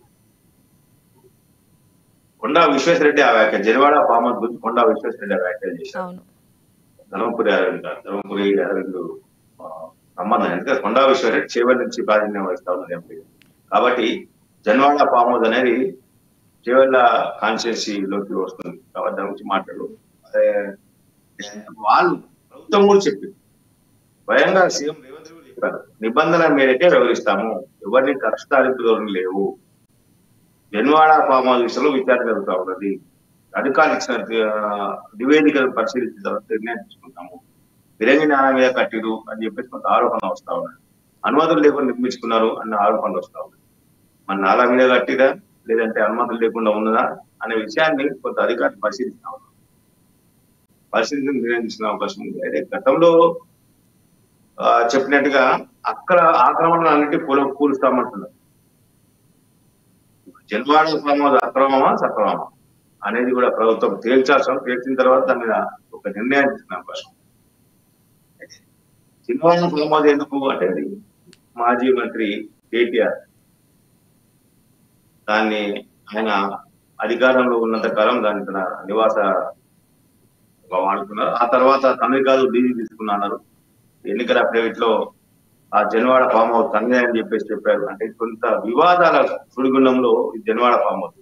కొండా విశ్వేశ్వరరెడ్డి ఆ వ్యాఖ్యలు, జన్వాడ ఫామ్ హౌస్ గురించి కొండా విశ్వేశ్వరరెడ్డి వ్యాఖ్యలు చేశారు. అవును, ధర్మపురి అరవింద్ సంబంధం. ఎందుకంటే కొండా విశ్వేశ్వరరెడ్డి చేవెళ్ళ నుంచి ప్రాధాన్యం వహిస్తా ఉన్నది ఎంపీ. కాబట్టి జన్వాడ ఫామ్ హౌస్ అనేది చేవెళ్ళ కాన్స్టిట్యున్సీలోకి వస్తుంది కాబట్టి దాని గురించి మాట్లాడు. వాళ్ళు ప్రభుత్వం కూడా చెప్పింది, స్వయంగా సీఎం రేవంత్ రెడ్డి చెప్పారు, నిబంధనల మేరకే వ్యవహరిస్తాము, ఎవరిని కష్టాలు లేవు. జన్వాడ ఫామ్ హౌస్ విషయంలో విచారణ జరుగుతూ ఉన్నది. అధికారులు ఇచ్చిన నివేదికలను పరిశీలించిన తర్వాత నిర్ణయం తీసుకుంటాము. ఫిరంగి నాణా మీద కట్టిరు అని చెప్పేసి కొంత ఆరోపణలు వస్తా ఉన్నాయి. అనుమతులు లేకుండా నిర్మించుకున్నారు అన్న ఆరోపణలు వస్తా ఉన్నాయి. మన నాలా మీద కట్టిరా లేదంటే అనుమతులు లేకుండా ఉన్నదా అనే విషయాన్ని కొంత అధికారులు పరిశీలిస్తా ఉన్నారు. పరిస్థితిని నిర్ణయం తీసుకునే అవకాశం ఉంది. అయితే గతంలో చెప్పినట్టుగా అక్కడ ఆక్రమణలు అన్నింటి కూలుస్తామంటున్నారు. జన్వాడ ఫామ్ హౌస్ అక్రమమా సక్రమమా అనేది కూడా ప్రభుత్వం తేల్చిన తర్వాత దాని మీద ఒక నిర్ణయం తీసుకునే అవకాశం. జన్వాడ ఫామ్ హౌస్ ఎందుకు అంటే మాజీ మంత్రి కేటీఆర్ దాన్ని ఆయన అధికారంలో ఉన్నంత కాలం దాన్ని తన నివాస వాడుకున్నారు. ఆ తర్వాత తమిళ కాదు డీజీ తీసుకున్నారు. ఎన్నికల అఫిడవిట్ లో ఆ జన్వాడ ఫామ్ హౌస్ తనదే అని చెప్పేసి చెప్పారు. అంటే కొంత వివాదాల సుడిగుండంలో ఈ జన్వాడ ఫామ్ హౌస్,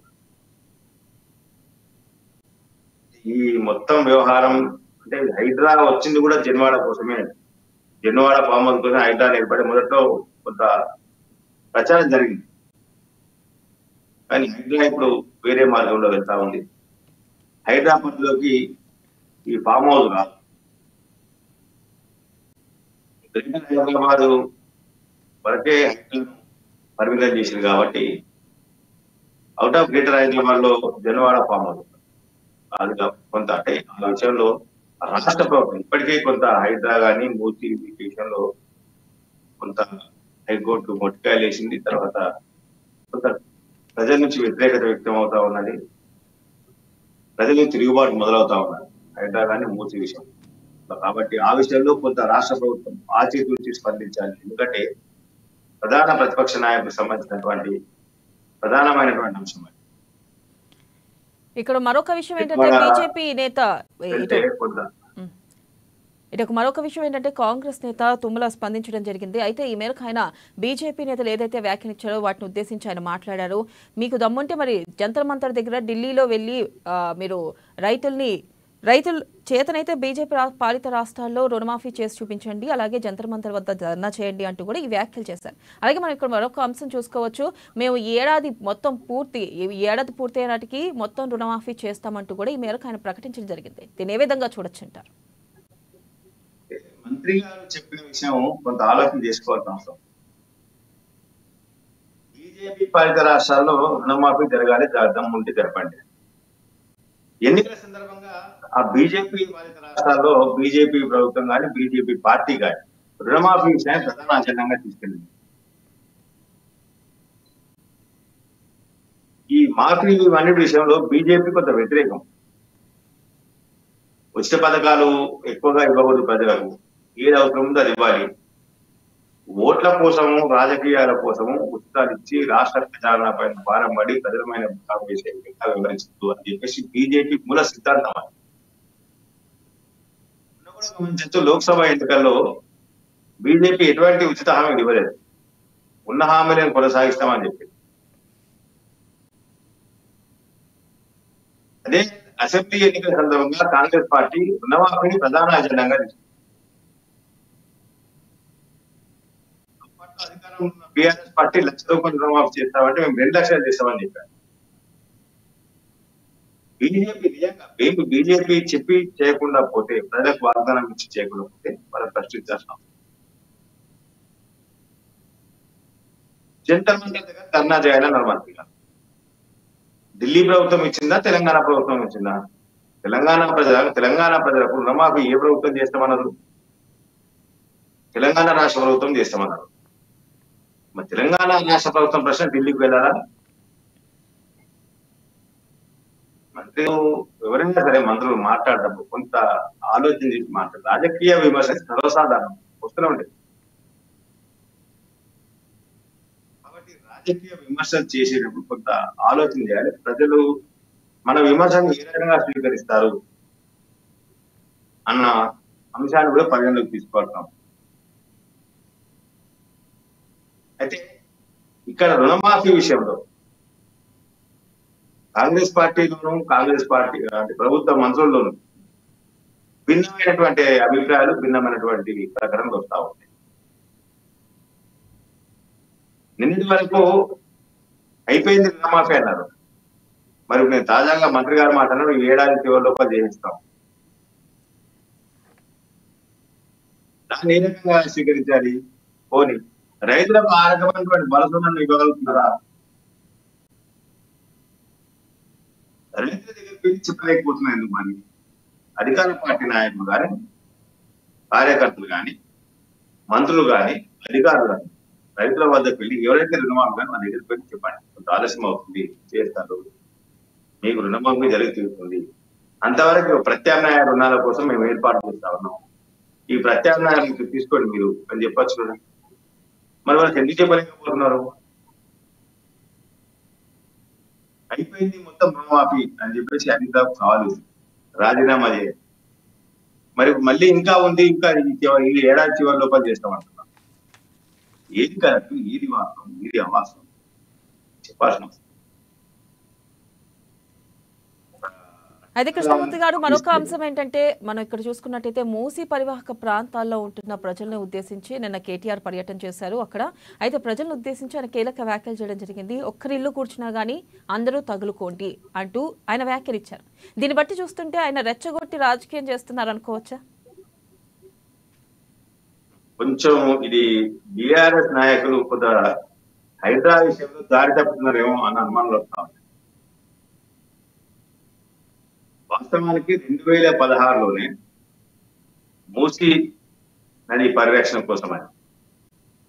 ఈ మొత్తం వ్యవహారం అంటే హైడ్రా వచ్చింది కూడా జన్వాడ కోసమే. జన్వాడ ఫామ్ హౌస్ కోసం హైడ్రా ఏర్పడి మొదట్లో కొంత ప్రచారం జరిగింది. కానీ హైడ్రా ఇప్పుడు వేరే మార్గంలో వెళ్తా ఉంది. హైదరాబాద్లోకి ఈ ఫామ్ హౌస్ రాదు. గ్రేటర్ హైదరాబాద్ వరకే పరిమితం చేసింది కాబట్టి అవుట్ ఆఫ్ గ్రేటర్ హైదరాబాద్ లో జన్వాడ ఫామ్ హౌస్ అది కొంత అంటే ఆ విషయంలో రాష్ట్ర ప్రభుత్వం ఇప్పటికే కొంత హైడ్రా కానీ మూర్తి విషయంలో కొంత హైకోర్టు మొట్టికాయలు వేసింది. తర్వాత కొంత ప్రజల నుంచి వ్యతిరేకత వ్యక్తం అవుతా ఉన్నది. ప్రజల నుంచి తిరుగుబాటు మొదలవుతా ఉన్నది హైడ్రా కానీ మూర్తి విషయం. కాబట్టి ఆ విషయంలో కొంత రాష్ట్ర ప్రభుత్వం ఆచితూచి స్పందించాలి. ఎందుకంటే ప్రధాన ప్రతిపక్ష నాయకులకు సంబంధించినటువంటి ప్రధానమైనటువంటి అంశం. ఇక్కడ మరొక విషయం ఏంటంటే బీజేపీ నేత మరొక విషయం ఏంటంటే కాంగ్రెస్ నేత తుమ్మల స్పందించడం జరిగింది. అయితే ఈ మేరకు ఆయన బీజేపీ నేతలు ఏదైతే వ్యాఖ్యానించారో వాటిని ఉద్దేశించి ఆయన మాట్లాడారు. మీకు దమ్ముంటే మరి జంతర్ మంతర్ దగ్గర ఢిల్లీలో వెళ్ళి మీరు రైతుల చేతనైతే బీజేపీ పాలిత రాష్ట్రాల్లో రుణమాఫీ చేసి చూపించండి, అలాగే జంతర్ మంతర్ వద్ద ధర్నా చేయండి అంటూ కూడా ఈ వ్యాఖ్యలు చేశారు. అలాగే మనం ఇక్కడ మరొక అంశం చూసుకోవచ్చు. మేము ఈ ఏడాది పూర్తయ్యే నాటికి మొత్తం రుణమాఫీ చేస్తామంటూ కూడా ఈ మేరకు ఆయన ప్రకటించడం జరిగింది. దీన్ని ఏ విధంగా చూడొచ్చుంటారు? మంత్రి గారు చెప్పిన విషయం కొంత ఆలోచన చేసుకోవాల్సిన అవసరం. బీజేపీ పాలిత రాష్ట్రాల్లో రుణమాఫీ జరగాలి, దమ్ముంటే జరపండి. ఎన్నికల సందర్భంగా ఆ బీజేపీ పాలిత రాష్ట్రాల్లో బీజేపీ ప్రభుత్వం కానీ బీజేపీ పార్టీ కానీ రుణమాఫీ విషయాన్ని ప్రధాన అజెండాగా తీసుకెళ్ళింది. ఈ మాఫీ అన్నిటి విషయంలో బీజేపీ కొంత వ్యతిరేకం. ఉచిత పథకాలు ఎక్కువగా ఇవ్వకూడదు, ప్రజలకు ఏది అవసరం ఉందో అది ఇవ్వాలి, ఓట్ల కోసము రాజకీయాల కోసము ఉచితాలు ఇచ్చి రాష్ట్ర ప్రచారణ పైన భారం పడి ప్రజలమైన వేసే విధంగా వివరించదు అని చెప్పేసి బీజేపీ మూల సిద్ధాంతం. గమనించచ్చు, లోక్సభ ఎన్నికల్లో బీజేపీ ఎటువంటి ఉచిత హామీలు ఇవ్వలేదు, ఉన్న హామీలను కొనసాగిస్తామని చెప్పి. అదే అసెంబ్లీ ఎన్నికల సందర్భంగా కాంగ్రెస్ పార్టీ రుణమాఫీని ప్రధాన అజెండాగా తీసుకుంది. అధికారం ఉన్న బీఆర్ఎస్ పార్టీ 1,00,000 రూపాయలు రుణమాఫీ చేస్తామంటే మేము 2 లక్షలు చేస్తామని చెప్పారు. బీజేపీ నిజంగా బీజేపీ చెప్పి చేయకుండా పోతే, ప్రజలకు వాగ్దానం ఇచ్చి చేయకుండా పోతే వాళ్ళని ప్రశ్నించాల్సిన జంతర్ మంతర్ దగ్గర ధర్నా చేయాలని అనుమతి. ఢిల్లీ ప్రభుత్వం ఇచ్చిందా, తెలంగాణ ప్రభుత్వం ఇచ్చిందా? తెలంగాణ ప్రజలకు రుణమాఫీ ఏ ప్రభుత్వం చేస్తామన్నారు? తెలంగాణ రాష్ట్ర ప్రభుత్వం చేస్తామన్నారు. మరి తెలంగాణ రాష్ట్ర ప్రభుత్వం ప్రశ్న ఢిల్లీకి వెళ్ళాలా? మంత్రులు ఎవరైనా సరే మంత్రులు మాట్లాడటప్పుడు కొంత ఆలోచన చేసి మాట్లాడారు. రాజకీయ విమర్శ సర్వసాధారణం వస్తూనే ఉంటుంది. కాబట్టి రాజకీయ విమర్శ చేసేటప్పుడు కొంత ఆలోచన చేయాలి. ప్రజలు మన విమర్శను ఏ రకంగా స్వీకరిస్తారు అన్న అంశాన్ని కూడా పరిగణలోకి తీసుకోవాల్సిన. అయితే ఇక్కడ రుణమాఫీ విషయంలో కాంగ్రెస్ పార్టీలోను కాంగ్రెస్ పార్టీ అంటే ప్రభుత్వ మంత్రుల్లోనూ భిన్నమైనటువంటి అభిప్రాయాలు, భిన్నమైనటువంటి ప్రకటనలు వస్తా ఉంటాయి. నిన్నటి వరకు అయిపోయింది రుణమాఫీ అన్నారు. మరి నేను తాజాగా మంత్రి గారు మాట్లాడారు, 7 ఏడాది చివరి లోపల చేయిస్తాం. దాన్ని ఏ రకంగా స్వీకరించాలి? పోనీ రైతులకు ఆ రకమైనటువంటి భరోసాను ఇవ్వగలుగుతున్నారా? రైతుల దగ్గరికి వెళ్ళి చెప్పలేకపోతున్నాయి. ఎందుకు మరి అధికార పార్టీ నాయకులు కానీ, కార్యకర్తలు కానీ, మంత్రులు కానీ, అధికారులు కానీ రైతుల వద్దకు వెళ్ళి ఎవరైతే రుణమాఫీ కానీ వాళ్ళ దగ్గరికి వెళ్ళి చెప్పండి, కొంత ఆలస్యం అవుతుంది, చేస్తారు, మీకు రుణమాఫీ జరిగి తీరుతుంది, అంతవరకు ప్రత్యామ్నాయ రుణాల కోసం మేము ఏర్పాటు చేస్తా ఉన్నాం, ఈ ప్రత్యామ్నాయాలను తీసుకోండి మీరు అని చెప్పచ్చు కదా. మరి వాళ్ళకి ఎందుకు చెప్పలేకపోతున్నారు? అయిపోయింది మొత్తం రుణమాఫీ అని చెప్పేసి అనిత కావాలి రాజీనామా చేయాలి. మరి మళ్ళీ ఇంకా ఉంది, ఇంకా ఈ ఏడాది చివరి లోపల చేస్తామంటున్నారు. ఏది కరెక్ట్, ఏది వాస్తవం, ఏది అవాస్తవం చెప్పాల్సిన. అయితే కృష్ణమూర్తి గారు, మరొక అంశం ఏంటంటే, మనం ఇక్కడ చూసుకున్నట్టయితే మూసీ పరివాహక ప్రాంతాల్లో ఉంటున్న ప్రజలను ఉద్దేశించి నిన్న కేటీఆర్ పర్యటన చేశారు అక్కడ. అయితే ప్రజలను ఉద్దేశించి ఆయన కీలక వ్యాఖ్యలు చేయడం జరిగింది. ఒక్కరి ఇల్లు కూర్చున్నా గానీ అందరూ తగులుకోండి అంటూ ఆయన వ్యాఖ్యలు ఇచ్చారు. దీన్ని బట్టి చూస్తుంటే ఆయన రెచ్చగొట్టి రాజకీయం చేస్తున్నారు అనుకోవచ్చా? కొంచెం ఇది బీఆర్ఎస్ నాయకులు కొంత హైదరాబాద్ విషయంలో దారి తప్పుతున్నారేమో అన్న అనుమానాలు వస్తాం. వాస్తవానికి 2016లోనే మూసీ నది పరిరక్షణ కోసమని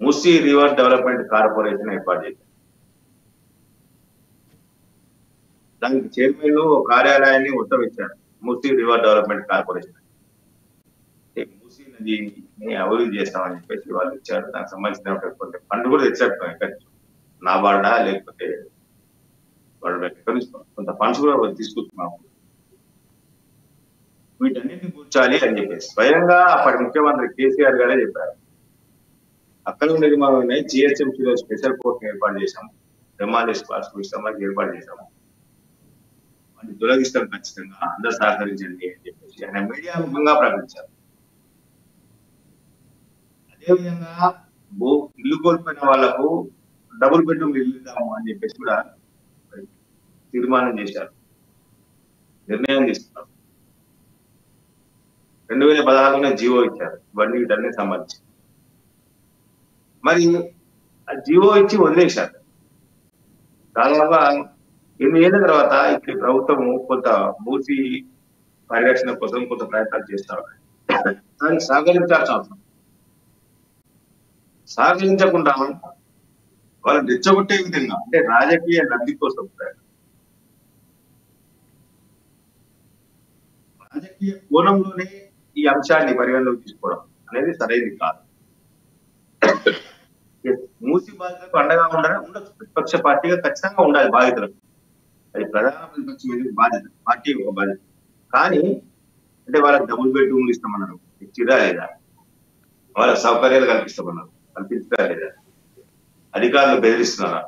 మూసీ రివర్ డెవలప్మెంట్ కార్పొరేషన్ ఏర్పాటు చేశారు. దానికి చైర్మన్ కార్యాలయాన్ని ఉత్తర్వించారు, Musi river development corporation. Musi నదిని అభివృద్ధి చేస్తామని చెప్పేసి వాళ్ళు ఇచ్చారు. దానికి సంబంధించిన ఫండ్ కూడా తెచ్చారు. ఎక్కడి నాబార్డా లేకపోతే వాళ్ళు ఎక్కడి నుంచి కొంత ఫండ్స్ కూడా తీసుకుంటున్నాము. వీటన్నిటిని కూర్చాలి అని చెప్పేసి స్వయంగా అప్పటి ముఖ్యమంత్రి కేసీఆర్ గారే చెప్పారు. అక్కడ నిర్మాణం జిహెచ్ఎంసీలో స్పెషల్ కోర్టును ఏర్పాటు చేశాము, డెమాలిష్ విషయంలో ఏర్పాటు చేశాము, వాటిని తొలగిస్తాం ఖచ్చితంగా, అందరూ సహకరించండి అని చెప్పేసి ఆయన మీడియా ముఖంగా ప్రకటించారు. అదేవిధంగా ఇల్లు కోల్పోయిన వాళ్లకు డబుల్ బెడ్రూమ్ ఇల్లు ఇద్దాము అని చెప్పేసి కూడా తీర్మానం చేశారు, నిర్ణయం తీసుకున్నారు. 2016లోనే జీవో ఇచ్చారు ఇవన్నీ వీటన్నిటికి సంబంధించి. మరి ఆ జీవో ఇచ్చి వదిలేశారు. దాదాపుగా 8 ఏళ్ల తర్వాత ఇప్పుడు ప్రభుత్వము కొంత మూసి పరిరక్షణ కోసం కొంత ప్రయత్నాలు చేస్తారు. దానికి సహకరించాల్సిన అవసరం. సహకరించకుండా వాళ్ళని రెచ్చగొట్టే విధంగా అంటే రాజకీయ లబ్ధి కోసం రాజకీయ కోణంలోనే ఈ అంశాన్ని పరిగణలోకి తీసుకోవడం అనేది సరైనది కాదు. మూసి బాధ్యతకు అండగా ఉండొచ్చు. ప్రతిపక్ష పార్టీగా ఖచ్చితంగా ఉండాలి బాధితులకు. అది ప్రధాన ప్రతిపక్షం అనేది బాధ్యత, పార్టీ ఒక బాధ్యత. కానీ అంటే వాళ్ళకి డబుల్ బెడ్రూమ్లు ఇస్తామన్నారు, ఇచ్చిరా లేదా? వాళ్ళకి సౌకర్యాలు కల్పిస్తామన్నారు, కల్పించరా లేదా? అధికారులు బెదిరిస్తున్నారా?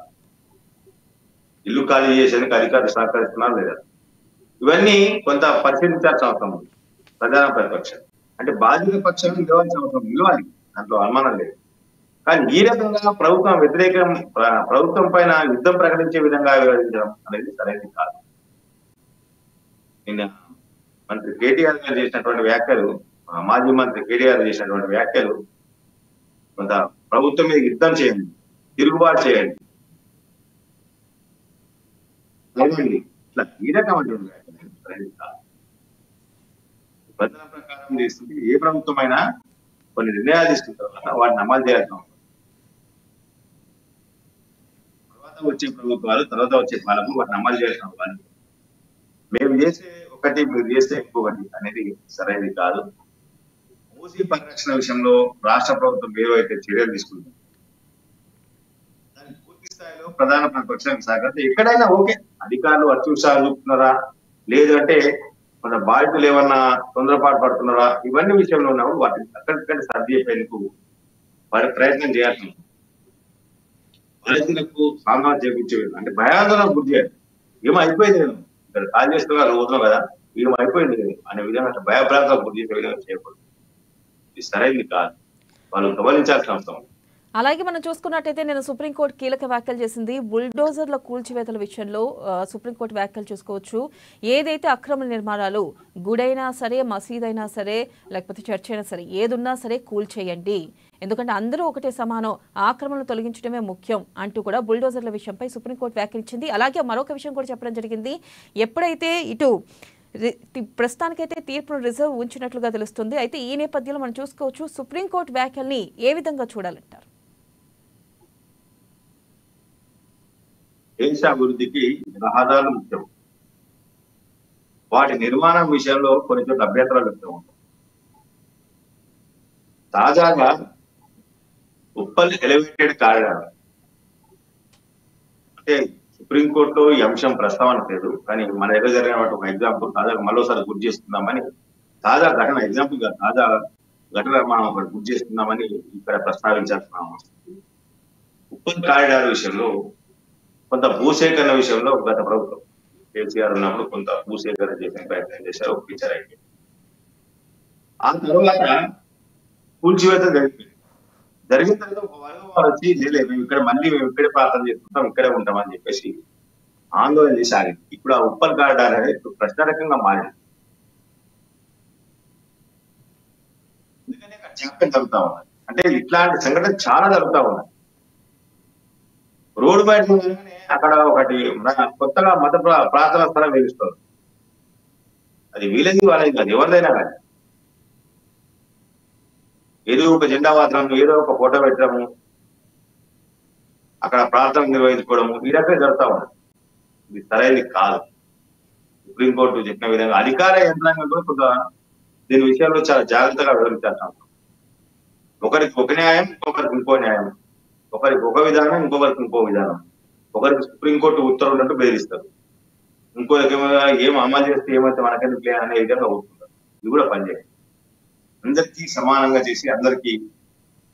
ఇల్లు ఖాళీ చేసేందుకు అధికారులు సహకరిస్తున్నారా లేదా? ఇవన్నీ కొంత పరిశీలించాల్సిన అవసరం ఉంది ప్రధాన ప్రతిపక్షం. అంటే బాధిత పక్షాన్ని నిలవాల్సిన అవసరం, నిలవాలి, దాంట్లో అనుమానం లేదు. కానీ ఈ రకంగా ప్రభుత్వం పైన యుద్ధం ప్రకటించే విధంగా వివరించడం అనేది సరైనది కాదు. నిన్న మంత్రి కేటీఆర్ గారు చేసినటువంటి వ్యాఖ్యలు, మాజీ మంత్రి కేటీఆర్ చేసినటువంటి వ్యాఖ్యలు కొంత ప్రభుత్వం మీద యుద్ధం చేయండి, తిరుగుబాటు చేయండి, ఇట్లా ఈ రకమైనటువంటి వ్యాఖ్యలు సరైనది కాదు. నిబంధన ప్రకారం చేస్తుంటే ఏ ప్రభుత్వం అయినా కొన్ని నిర్ణయాలు తీసుకున్న తర్వాత వాటిని అమలు చేయాల్సిన అవసరం. తర్వాత వచ్చే ప్రభుత్వాలు, తర్వాత వచ్చే పాలన వాటిని అమలు చేయాల్సిన అవసరం. మేము చేసే ఒకటి, మీరు చేస్తే ఇంకొకటి అనేది సరైనది కాదు. మూసీ పరిరక్షణ విషయంలో రాష్ట్ర ప్రభుత్వం ఏవైతే చర్యలు తీసుకుందో దానికి పూర్తి స్థాయిలో ప్రధాన ప్రతిపక్షానికి సహకరిస్తే ఎక్కడైనా ఓకే. అధికారులు అత్యుత్సాహం చూపుతున్నారా, లేదు అంటే మన బాధితులు ఏమన్నా తొందరపాటు పడుతున్నారా, ఇవన్నీ విషయంలో ఉన్నప్పుడు వాటిని అక్కడికంటే సర్ది చెప్పేందుకు వారి ప్రయత్నం చేయాల్సి ఉంటుంది. బాధితులకు సామాన్ చేపించే అంటే భయాందోళన గురి చేయాలి. ఏమో అయిపోయింది, నేను ఇక్కడ కాల్ చేస్తున్నా రోజులో కదా, ఏమో అయిపోయింది అనే విధంగా భయభ్రాంతాలకు గురి చేసే విధంగా చేయకూడదు. ఇది సరైనది కాదు, వాళ్ళు గమనించాల్సిన అవసరం. అలాగే మనం చూసుకున్నట్టయితే నేను సుప్రీంకోర్టు కీలక వ్యాఖ్యలు చేసింది. బుల్డోజర్ల కూల్చివేతల విషయంలో సుప్రీంకోర్టు వ్యాఖ్యలు చూసుకోవచ్చు. ఏదైతే అక్రమ నిర్మాణాలు, గుడైనా సరే, మసీదైనా సరే, లేకపోతే చర్చ్ అయినా సరే, ఏదున్నా సరే కూల్చేయండి, ఎందుకంటే అందరూ ఒకటే సమానం, ఆక్రమణను తొలగించడమే ముఖ్యం అంటూ కూడా బుల్డోజర్ల విషయంపై సుప్రీంకోర్టు వ్యాఖ్యలించింది. అలాగే మరొక విషయం కూడా చెప్పడం జరిగింది. ఎప్పుడైతే ఇటు ప్రస్తుతానికైతే తీర్పును రిజర్వ్ ఉంచినట్లుగా తెలుస్తుంది. అయితే ఈ నేపథ్యంలో మనం చూసుకోవచ్చు సుప్రీంకోర్టు వ్యాఖ్యల్ని ఏ విధంగా చూడాలంటారు? దేశ అభివృద్ధికి రహదారులు ముఖ్యం. వాటి నిర్మాణం విషయంలో కొన్ని చోట్ల అభ్యంతరాలు వ్యక్తం ఉంటాయి. తాజాగా ఉప్పల్ ఎలివేటెడ్ కారిడార్ అంటే సుప్రీంకోర్టులో ఈ అంశం ప్రస్తావన లేదు, కానీ మన దగ్గర జరిగిన ఒక ఎగ్జాంపుల్ తాజాగా మరోసారి గుర్తు చేస్తున్నామని, తాజా ఘటన ఎగ్జాంపుల్ గా తాజా ఘటన మనం ఒకటి గుర్తు చేస్తున్నామని ఇక్కడ ప్రస్తావించాల్సిన అవసరం. ఉప్పల్ కారిడార్ విషయంలో కొంత భూసేకరణ విషయంలో గత ప్రభుత్వం కేసీఆర్ ఉన్నప్పుడు కొంత భూసేకరణ చేసే ప్రయత్నం చేశారు, ఒప్పించారు. ఆ తర్వాత కూల్చివేత జరిగిన తర్వాత ఒక వర్గం వచ్చి లేదు మేము ఇక్కడ మళ్ళీ మేము ఇక్కడే ప్రార్థన చేసుకుంటాం, ఇక్కడే ఉంటామని చెప్పేసి ఆందోళన చేసి ఆగింది. ఇప్పుడు ఆ ఉప్పల్ కారిడార్ అనేది ప్రశ్నారకంగా మారింది. ఎందుకంటే అక్కడ జాప్యం జరుగుతా ఉన్నాయి. అంటే ఇట్లాంటి సంఘటన చాలా జరుగుతా ఉన్నాయి. రోడ్డు బయట అక్కడ ఒకటి కొత్తగా మత ప్రార్థనా స్థలం వెలుస్తారు. అది వీలది వాళ్ళది కాదు, ఎవరిదైనా కానీ ఏదో ఒక జెండా మాత్రం, ఏదో ఒక ఫోటో పెట్టడము, అక్కడ ప్రార్థన నిర్వహించుకోవడము, ఈ రకంగా జరుగుతా ఉంది. ఇది సరైనది కాదు. సుప్రీంకోర్టు చెప్పిన విధంగా అధికార యంత్రాంగం కూడా కొంత దీని విషయంలో చాలా జాగ్రత్తగా వివరించాల్సిన అవసరం. ఒకరికి ఒక న్యాయం, ఇంకొకరికి ఇంకో న్యాయం, ఒకరికి ఒక విధానం, ఇంకొకరికి ఇంకో విధానం. ఒకరికి సుప్రీంకోర్టు ఉత్తర్వులు అంటూ బెదిరిస్తారు, ఇంకొకరికి ఏం అమలు చేస్తే ఏమైతే మనకెందుకు లే అనే విధంగా ఒప్పుకుంటారు. ఇది కూడా పనిచేయాలి. అందరికీ సమానంగా చేసి అందరికీ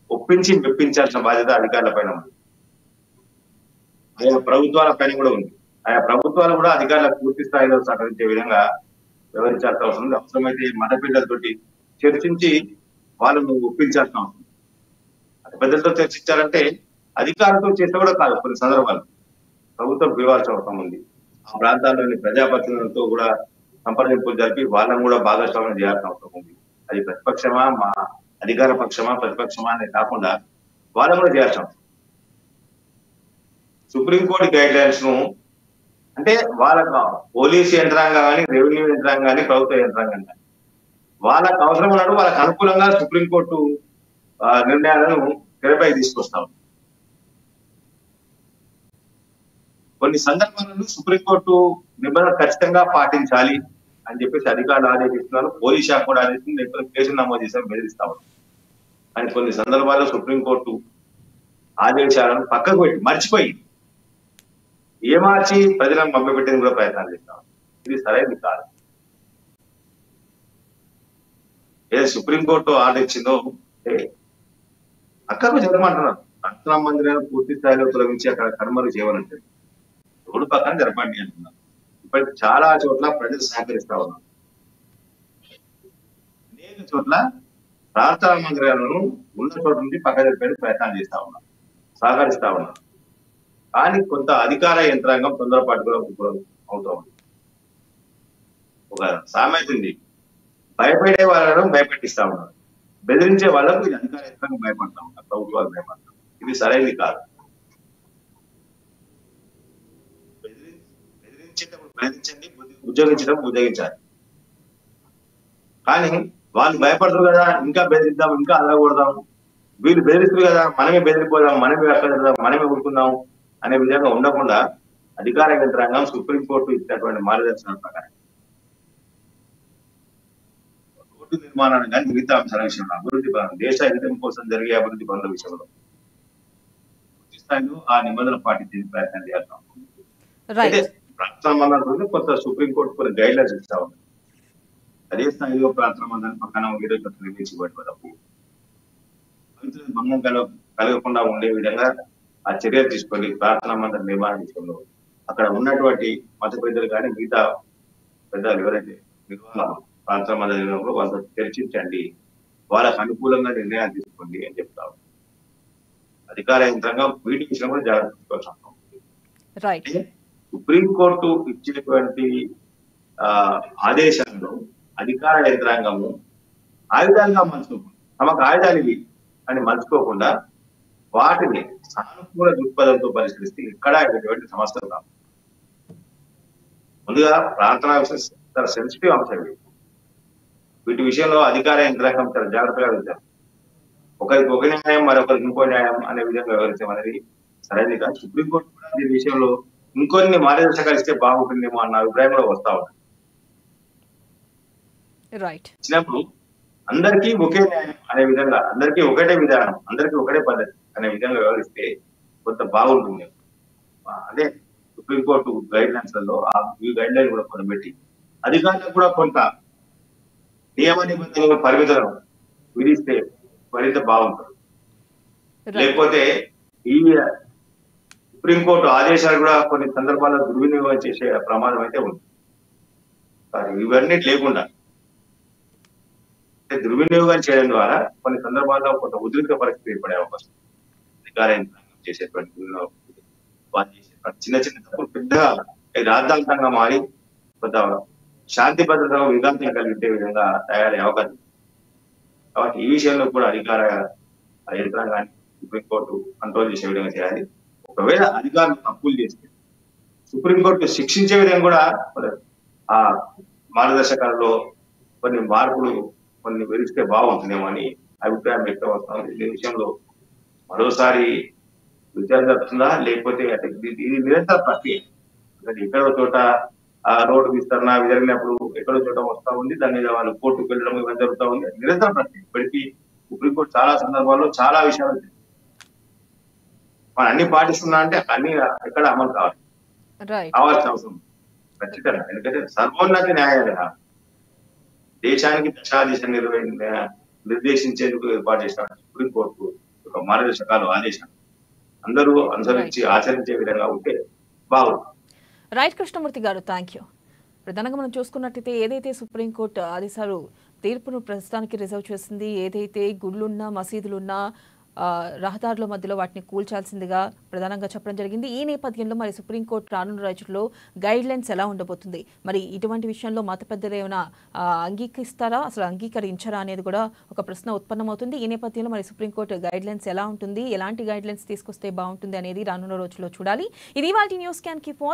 ఒప్పించి మెప్పించాల్సిన బాధ్యత అధికారుల పైన ఉంది, ఆయా ప్రభుత్వాల పైన కూడా ఉంది. ఆయా ప్రభుత్వాలు కూడా అధికారులకు పూర్తి స్థాయిలో సహకరించే విధంగా వివరించాల్సిన అవసరం ఉంది. అవసరమైతే మత పెద్దలతోటి చర్చించి వాళ్ళను ఒప్పించాల్సిన అవసరం. మత పెద్దలతో చర్చించాలంటే అధికారులతో చేస్తే కూడా కాదు, కొన్ని సందర్భాలు ప్రభుత్వం పిలవాల్సిన అవసరం ఉంది. ఆ ప్రాంతాల్లోని ప్రజాప్రతినిధులతో కూడా సంప్రదింపులు జరిపి వాళ్ళని కూడా భాగస్వామ్యం చేయాల్సిన అవసరం ఉంది. అది ప్రతిపక్షమా, మా అధికార పక్షమా, ప్రతిపక్షమా అనేది కాకుండా వాళ్ళని కూడా చేయాల్సిన అవసరం. సుప్రీంకోర్టు గైడ్ లైన్స్ ను అంటే వాళ్ళ పోలీసు యంత్రాంగం కానీ, రెవెన్యూ యంత్రాంగం కానీ, ప్రభుత్వ యంత్రాంగం కానీ వాళ్ళకు అవసరం ఉన్నట్టు వాళ్ళకు అనుకూలంగా సుప్రీంకోర్టు నిర్ణయాలను తెరపై తీసుకొస్తాం. కొన్ని సందర్భాలను సుప్రీంకోర్టు నిబంధనలు ఖచ్చితంగా పాటించాలి అని చెప్పేసి అధికారులు ఆదేశిస్తున్నారు. పోలీస్ శాఖ కూడా ఆదేశిస్తుంది. లేకపోతే కేసులు నమోదు చేసి బెదిరిస్తాం. కానీ కొన్ని సందర్భాల్లో సుప్రీంకోర్టు ఆదేశాలను పక్కకు పెట్టి మర్చిపోయి ఏమార్చి ప్రజలను మభ్యపెట్టేందుకు కూడా ప్రయత్నాలు చేస్తాం. ఇది సరైనది కాదు. ఏదో సుప్రీంకోర్టు ఆర్డర్ ఇచ్చిందో అక్కడ జరగమంటున్నారు. రక్షణ మందిరాన్ని పూర్తి స్థాయిలో తొలగించి అక్కడ కర్మలు చేయవాలంటే రోడ్డు పక్కన జరపండి అంటున్నారు. ఇప్పటికి చాలా చోట్ల ప్రజలు సహకరిస్తా ఉన్నారు. అనేక చోట్ల ప్రార్థనా మందిరాలను ఉన్న చోట నుండి పక్క జరిపే ప్రయత్నాలు చేస్తా ఉన్నారు, సహకరిస్తా ఉన్నారు. కానీ కొంత అధికార యంత్రాంగం తొందరపాటుగా అవుతా ఉంది. ఒక సామెత ఉంది, భయపడే వాళ్ళను భయపెట్టిస్తా ఉన్నారు, బెదిరించే వాళ్ళకు ఇది అధికార యంత్రాంగం భయపడతా ఉన్నారు, ప్రభుత్వాలు భయపడతాం. ఇది సరైనది కాదు. బెదిరించేటప్పుడు బెదిరించండి, ఉద్యోగించాలి. కానీ వాళ్ళు భయపడతారు కదా, ఇంకా బెదిరిద్దాం, ఇంకా అలగకూడదాం, వీళ్ళు బెదిరిస్తారు కదా, మనమే బెదిరిపోదాం, మనమే అక్కడదాం, మనమే ఊరుకుందాం అనే విధంగా ఉండకుండా అధికార యంత్రాంగం సుప్రీంకోర్టు ఇచ్చినటువంటి మార్గదర్శనాల ప్రకారం రోడ్డు నిర్మాణాన్ని కానీ మిగతా అంశాల విషయంలో అభివృద్ధి దేశ హితం కోసం జరిగే అభివృద్ధి పనుల విషయంలో పూర్తి స్థాయిలో ఆ నిబంధనలు పాటించే ప్రయత్నం చేస్తాం. అయితే ప్రార్థనా మందిరాలు కొత్త సుప్రీంకోర్టు కొన్ని గైడ్ లైన్స్ ఇస్తా ఉంది. అదే స్థాయిలో ప్రార్థనా మందిరాన్ని పక్కన నిర్మించబడటప్పుడు భంగం కలగకుండా ఉండే విధంగా ఆ చర్యలు తీసుకోండి. ప్రార్థనా మందిర నిర్మాణ విషయంలో అక్కడ ఉన్నటువంటి మత పెద్దలు కానీ మిగతా పెద్దలు ఎవరైతే నిర్వహణ ప్రార్థనా మందిర నిర్వహణలో వాళ్ళతో చర్చించండి, వాళ్ళకు అనుకూలంగా నిర్ణయాలు తీసుకోండి అని చెప్తారు. అధికార యంత్రాంగం వీటి విషయంలో కూడా జాగ్రత్త తీసుకోవాల్సిన సుప్రీంకోర్టు ఇచ్చినటువంటి ఆదేశాలను అధికార యంత్రాంగము ఆయుధాలుగా మలుచుకోకుండా, తమకు ఆయుధాలు ఇవి అని మలుచుకోకుండా వాటిని సానుకూల దృక్పథంతో పరిశీలిస్తే ఇక్కడ ఎటువంటి సమస్యలు కావు. ముందుగా ప్రార్థనా విషయం చాలా సెన్సిటివ్ అంశం. వీటి విషయంలో అధికార యంత్రాంగం చాలా జాగ్రత్తగా వెళ్తారు. ఒకరికి ఒక న్యాయం, మరొకరికి ఇంకో న్యాయం అనే విధంగా వివరించడం అనేది సరైనది కాదు. సుప్రీంకోర్టు కూడా దీని విషయంలో ఇంకొన్ని మార్గదర్శకాలు ఇస్తే బాగుంటుందేమో అన్న అభిప్రాయం కూడా వస్తా ఉంది. ఇచ్చినప్పుడు అందరికీ ఒకే న్యాయం అనే విధంగా, అందరికీ ఒకటే విధానం, అందరికీ ఒకటే పద్ధతి అనే విధంగా వ్యవహరిస్తే కొంత బాగుంటుంది. అదే సుప్రీంకోర్టు గైడ్ లైన్స్ లలో ఈ గైడ్ లైన్ కూడా కొనబెట్టి అధికారులకు కూడా కొంత నియమ నిబంధనలు పరిమితులను విధిస్తే మరింత బాగుంటుంది. లేకపోతే ఈ సుప్రీంకోర్టు ఆదేశాలు కూడా కొన్ని సందర్భాల్లో దుర్వినియోగం చేసే ప్రమాదం అయితే ఉంది. ఇవన్నీ లేకుండా దుర్వినియోగం చేయడం ద్వారా కొన్ని సందర్భాల్లో కొంత ఉద్రిక్త పరిస్థితి ఏర్పడే అవకాశం. అధికార యంత్రాంగం చేసేటువంటి చిన్న చిన్న తప్పులు పెద్దగా రాద్ధాంతంగా మారి కొంత శాంతి భద్రతకు విఘాతం కలిగే విధంగా తయారయ్యే అవకాశం. కాబట్టి ఈ విషయంలో కూడా అధికార యంత్రాంగాన్ని సుప్రీంకోర్టు కంట్రోల్ చేసే విధంగా చేయాలి. ఒకవేళ అధికారులు తప్పులు చేస్తే సుప్రీంకోర్టు శిక్షించే విధంగా కూడా ఆ మార్గదర్శకాలలో కొన్ని మార్పులు కొన్ని వెలిస్తే బాగుంటుందేమో అని అభిప్రాయం వ్యక్తం వస్తుంది. ఈ విషయంలో మరోసారి విచారణ జరుగుతుందా, లేకపోతే ఇది నిరంతర ప్రక్రియ. ఎక్కడో చోట ఆ రోడ్డు విస్తరణ జరిగినప్పుడు ఎక్కడో చోట వస్తా ఉంది, దాని మీద వాళ్ళు కోర్టుకు వెళ్ళడం ఇవన్నీ జరుగుతూ ఉంది. నిరంతర ప్రక్రియ. ఇప్పటికీ సుప్రీంకోర్టు చాలా సందర్భాల్లో చాలా విషయాలు మనం అన్ని పాటిస్తున్నా అంటే అన్ని ఎక్కడ అమలు కావాల్సిన అవసరం ఖచ్చితంగా. ఎందుకంటే సర్వోన్నత న్యాయాలయ దేశానికి దశాదిశ నిర్దేశించేందుకు ఏర్పాటు చేసిన సుప్రీంకోర్టు ఒక మార్గదర్శకాలు ఆదేశాలు అందరూ అనుసరించి ఆచరించే విధంగా ఉంటే బాగుంది. రైట్ కృష్ణమూర్తి గారు, థ్యాంక్ యూ. ప్రధానంగా మనం చూసుకున్నట్టయితే ఏదైతే సుప్రీంకోర్టు ఆదేశాలు తీర్పును ప్రస్తుతానికి రిజర్వ్ చేసింది, ఏదైతే గుళ్ళున్నా మసీదులున్నా రహదారుల మధ్యలో వాటిని కూల్చాల్సిందిగా ప్రధానంగా చెప్పడం జరిగింది. ఈ నేపథ్యంలో మరి సుప్రీంకోర్టు రానున్న రోజుల్లో గైడ్ లైన్స్ ఎలా ఉండబోతుంది, మరి ఇటువంటి విషయంలో మత పెద్దలు ఏమైనా అంగీకరిస్తారా, అసలు అంగీకరించరా అనేది కూడా ఒక ప్రశ్న ఉత్పన్నమవుతుంది. ఈ నేపథ్యంలో మరి సుప్రీంకోర్టు గైడ్ లైన్స్ ఎలా ఉంటుంది, ఎలాంటి గైడ్ లైన్స్ తీసుకొస్తే బాగుంటుంది అనేది రానున్న రోజుల్లో చూడాలి. ఇది వాటి న్యూస్ క్యాన్. కీప్